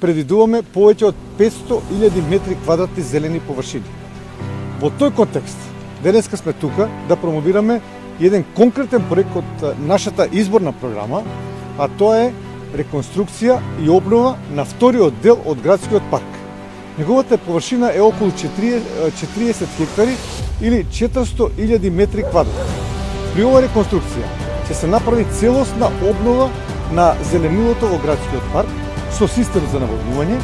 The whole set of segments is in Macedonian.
предвидуваме повеќе од 500.000 метри квадратни зелени површини. Во тој контекст, денеска сме тука да промовираме еден конкретен проект од нашата изборна програма, а тоа е реконструкција и обнова на вториот дел од градскиот парк. Неговата површина е околу 40 хектари или 400.000 метри квадратни. При ова реконструкција ќе се направи целосна обнова на зеленилото во градскиот парк со систем за наводнување,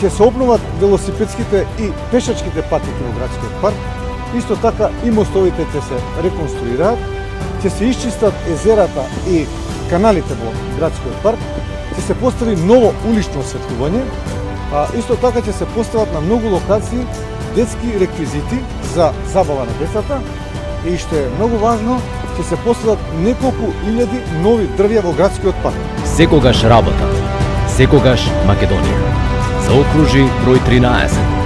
ќе се обноват велосипедските и пешачките патеки во градскиот парк, исто така и мостовите ќе се реконструираат, ќе се исчистат езерата и каналите во градскиот парк, ќе се постави ново улично осветлување, а исто така ќе се постават на многу локации детски реквизити за забава на децата и што е многу важно, ќе се постават неколку илјади нови дрвја во градскиот парк. Секогаш работа, секогаш Македонија. Заокружи број 13.